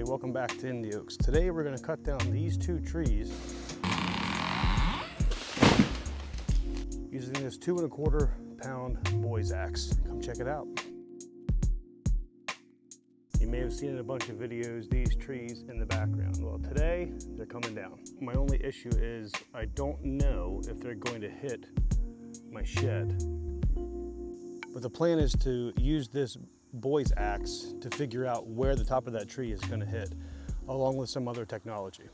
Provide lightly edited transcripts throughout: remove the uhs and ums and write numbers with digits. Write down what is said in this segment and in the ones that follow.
welcome back to Indie Oaks. Today we're going to cut down these two trees using this 2 1/4 pound boy's axe. Come check it out. You may have seen in a bunch of videos these trees in the background. Well, today they're coming down. My only issue is I don't know if they're going to hit my shed. But the plan is to use this boy's axe to figure out where the top of that tree is going to hit, along with some other technology.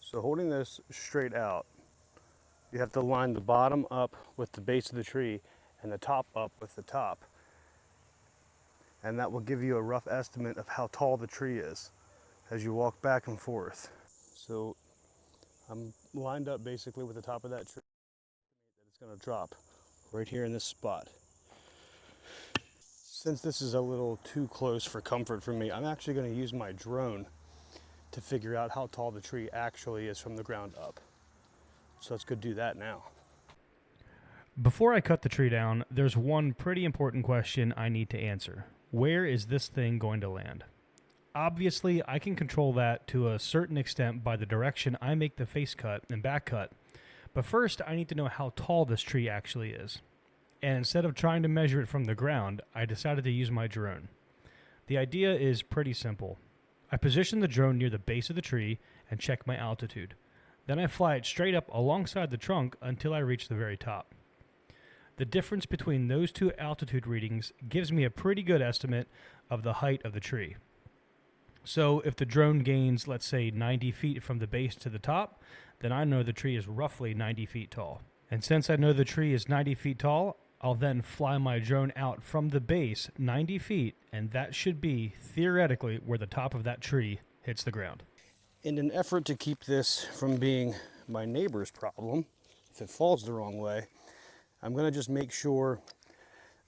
So holding this straight out, you have to line the bottom up with the base of the tree and the top up with the top. And that will give you a rough estimate of how tall the tree is as you walk back and forth. So I'm lined up basically with the top of that tree that it's going to drop right here in this spot. Since this is a little too close for comfort for me, I'm actually going to use my drone to figure out how tall the tree actually is from the ground up. So let's go do that now. Before I cut the tree down, there's one pretty important question I need to answer. Where is this thing going to land? Obviously, I can control that to a certain extent by the direction I make the face cut and back cut. But first, I need to know how tall this tree actually is. And instead of trying to measure it from the ground, I decided to use my drone. The idea is pretty simple. I position the drone near the base of the tree and check my altitude. Then I fly it straight up alongside the trunk until I reach the very top. The difference between those two altitude readings gives me a pretty good estimate of the height of the tree. So if the drone gains, let's say, 90 feet from the base to the top, then I know the tree is roughly 90 feet tall. And since I know the tree is 90 feet tall, I'll then fly my drone out from the base 90 feet, and that should be, theoretically, where the top of that tree hits the ground. In an effort to keep this from being my neighbor's problem, if it falls the wrong way, I'm going to just make sure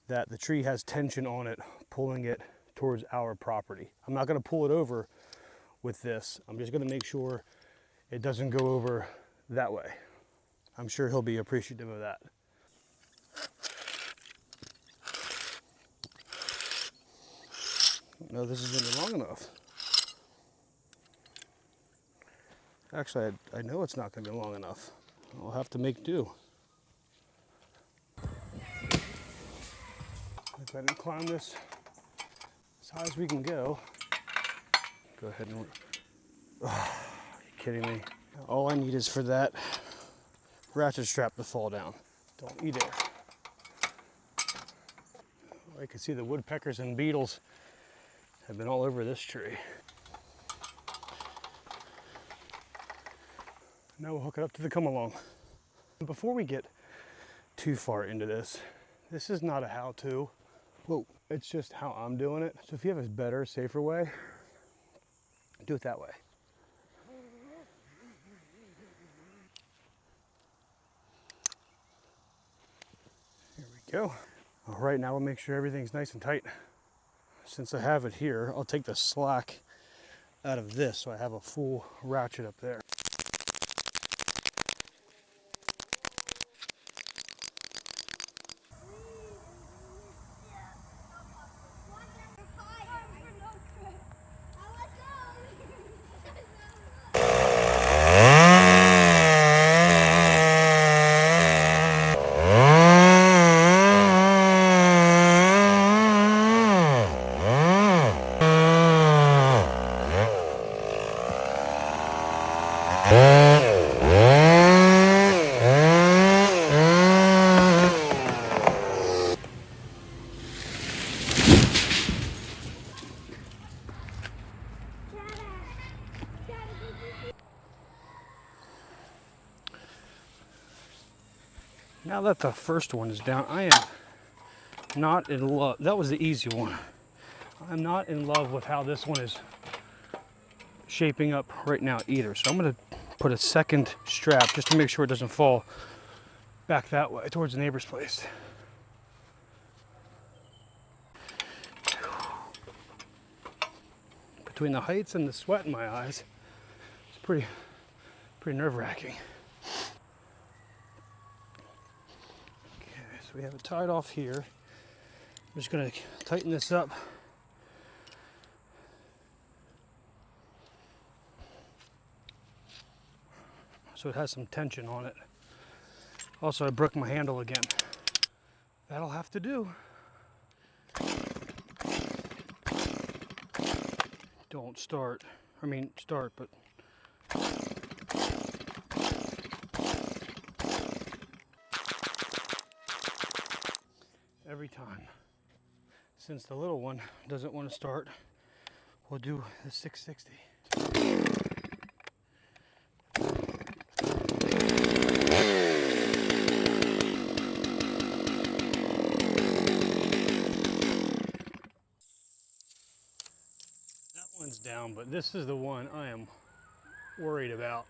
that the tree has tension on it, pulling it towards our property. I'm not going to pull it over with this. I'm just going to make sure it doesn't go over that way. I'm sure he'll be appreciative of that. No, this isn't long enough. Actually, I know it's not going to be long enough. I'll have to make do. Go ahead and climb this as high as we can go. Go ahead and... Oh, are you kidding me? All I need is for that ratchet strap to fall down. Don't you dare. I can see the woodpeckers and beetles have been all over this tree. Now we'll hook it up to the come-along. Before we get too far into this, this is not a how-to. Whoa, it's just how I'm doing it. So if you have a better, safer way, do it that way. Here we go. All right, now we'll make sure everything's nice and tight. Since I have it here, I'll take the slack out of this so I have a full ratchet up there. Now that the first one is down, I am not in love. That was the easy one. I'm not in love with how this one is shaping up right now either. So I'm going to put a second strap just to make sure it doesn't fall back that way towards the neighbor's place. Between the heights and the sweat in my eyes, it's pretty nerve-wracking. So we have it tied off here. I'm just going to tighten this up so it has some tension on it. Also, I broke my handle again. That'll have to do. Don't start. I mean, start, but... Every time. Since the little one doesn't want to start, we'll do the 660. That one's down, but this is the one I am worried about.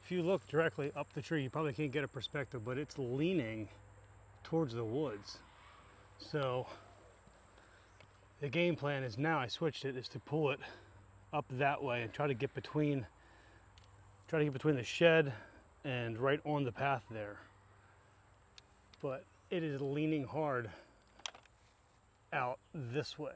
If you look directly up the tree, you probably can't get a perspective, but it's leaning towards the woods. So the game plan is, now I switched it, is to pull it up that way and try to get between the shed and right on the path there. But it is leaning hard out this way.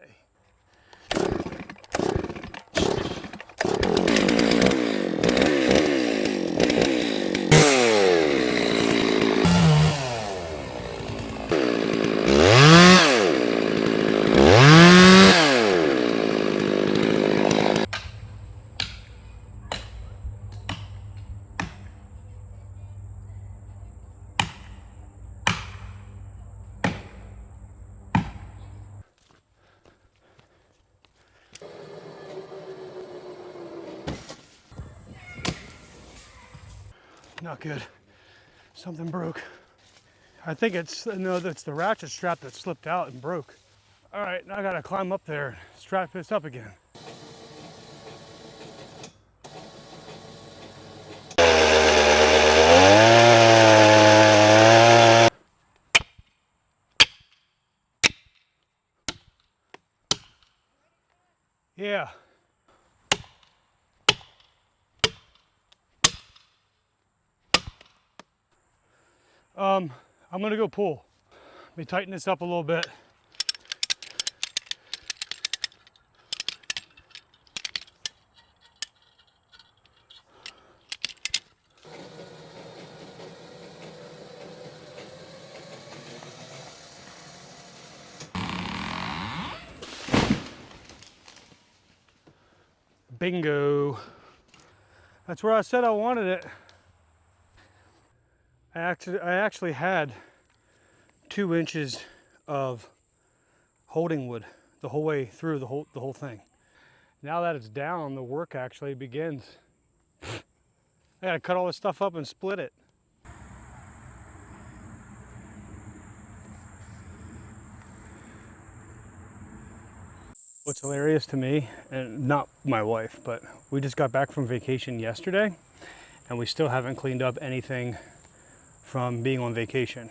Not good. Something broke. I think it's the ratchet strap that slipped out and broke. All right, now I gotta climb up there and strap this up again. Yeah. I'm gonna go pull. Let me tighten this up a little bit. Bingo. That's where I said I wanted it. I actually had 2 inches of holding wood the whole way through the whole thing. Now that it's down, the work actually begins. I gotta cut all this stuff up and split it. What's hilarious to me, and not my wife, but we just got back from vacation yesterday and we still haven't cleaned up anything from being on vacation.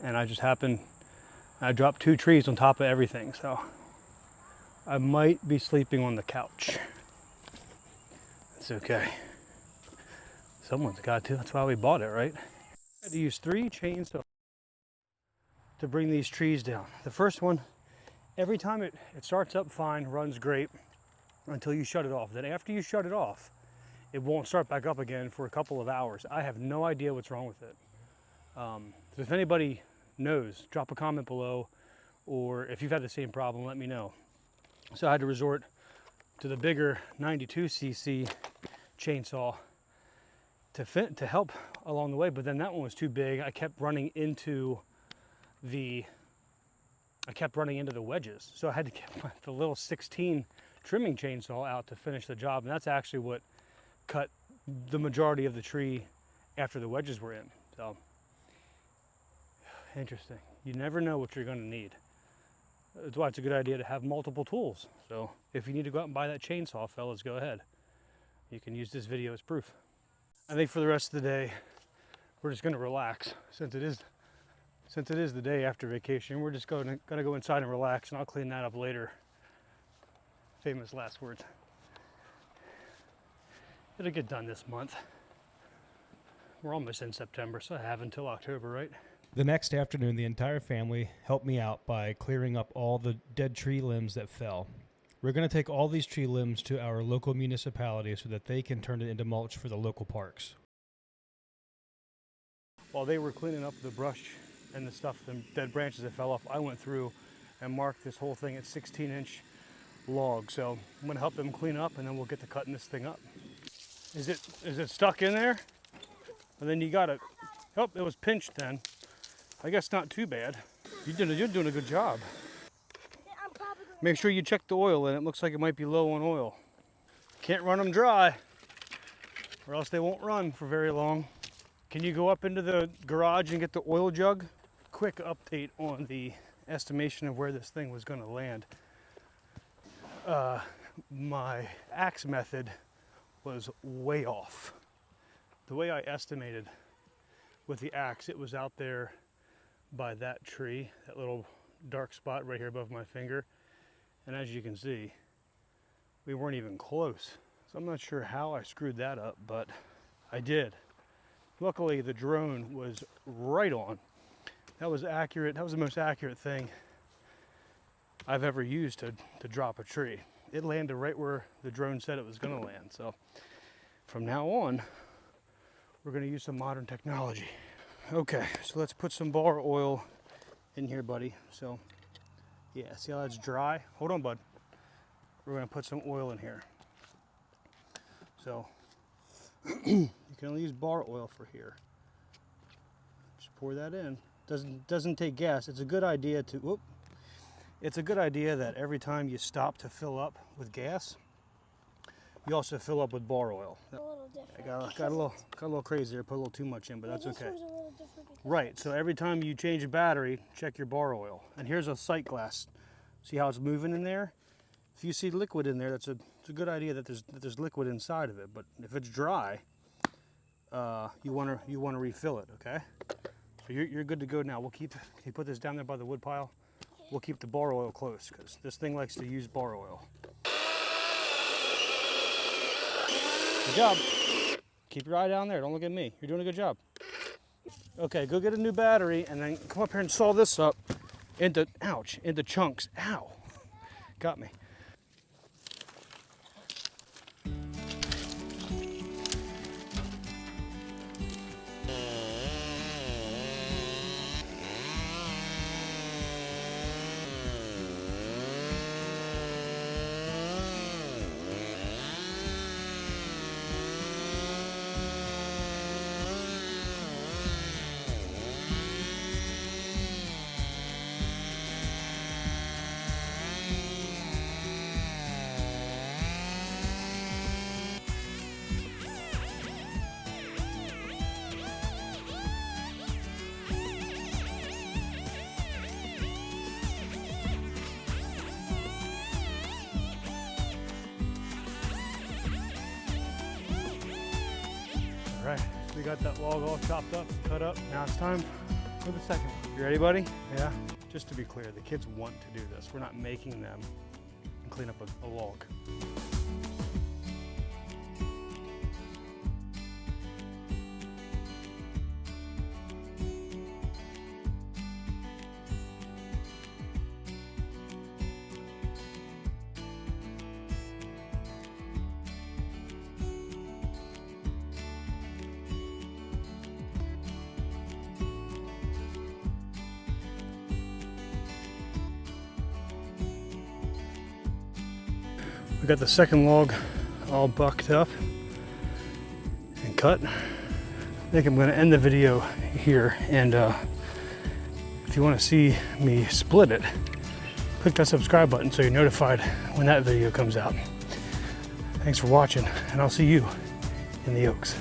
And I dropped 2 trees on top of everything, so I might be sleeping on the couch. It's okay. Someone's got to, that's why we bought it, right? I had to use 3 chainsaws to bring these trees down. The first one, every time it starts up fine, runs great until you shut it off. Then after you shut it off, it won't start back up again for a couple of hours. I have no idea what's wrong with it. So if anybody knows, drop a comment below, or if you've had the same problem, let me know. So I had to resort to the bigger 92cc chainsaw to help along the way, but then that one was too big. I kept running into the wedges, so I had to get the little 16 trimming chainsaw out to finish the job, and that's actually what cut the majority of the tree after the wedges were in. So interesting. You never know what you're going to need. That's why it's a good idea to have multiple tools. So if you need to go out and buy that chainsaw, fellas, go ahead. You can use this video as proof. I think for the rest of the day, we're just going to relax. Since it is the day after vacation, we're just going to go inside and relax, and I'll clean that up later. Famous last words. It'll get done this month. We're almost in September, so I have until October, right? The next afternoon, the entire family helped me out by clearing up all the dead tree limbs that fell. We're going to take all these tree limbs to our local municipality so that they can turn it into mulch for the local parks. While they were cleaning up the brush and the stuff, the dead branches that fell off, I went through and marked this whole thing at 16-inch logs. So I'm gonna help them clean up, and then we'll get to cutting this thing up. Is it stuck in there? And then you gotta, oh, it was pinched then. I guess not too bad. You're doing a good job. Make sure you check the oil in. It looks like it might be low on oil. Can't run them dry, or else they won't run for very long. Can you go up into the garage and get the oil jug? Quick update on the estimation of where this thing was going to land. My axe method was way off. The way I estimated with the axe, it was out there by that tree, that little dark spot right here above my finger. And as you can see, we weren't even close. So I'm not sure how I screwed that up, but I did. Luckily, the drone was right on. That was accurate. That was the most accurate thing I've ever used to drop a tree. It landed right where the drone said it was going to land. So from now on, we're going to use some modern technology. Okay, so let's put some bar oil in here, buddy. So yeah, see how that's dry? Hold on, bud. We're going to put some oil in here. So you can only use bar oil for here. Just pour that in. Doesn't take gas. It's a good idea to, whoop. It's a good idea that every time you stop to fill up with gas, you also fill up with bar oil. A little different. I got a little crazy there, put a little too much in, but that's okay. This one's a little different. Right, so every time you change a battery, check your bar oil. And here's a sight glass. See how it's moving in there? If you see liquid in there, it's a good idea that there's liquid inside of it. But if it's dry, you want to refill it. Okay, so you're good to go now. We'll can you put this down there by the wood pile? We'll keep the bar oil close because this thing likes to use bar oil. Good job. Keep your eye down there. Don't look at me. You're doing a good job. Okay, go get a new battery and then come up here and saw this up into chunks. Ow, got me. All right, so we got that log all chopped up, cut up. Now it's time for the second one. You ready, buddy? Yeah. Just to be clear, the kids want to do this. We're not making them clean up a log. We got the second log all bucked up and cut. I think I'm going to end the video here, and if you want to see me split it, click that subscribe button so you're notified when that video comes out. Thanks for watching, and I'll see you in the Oaks.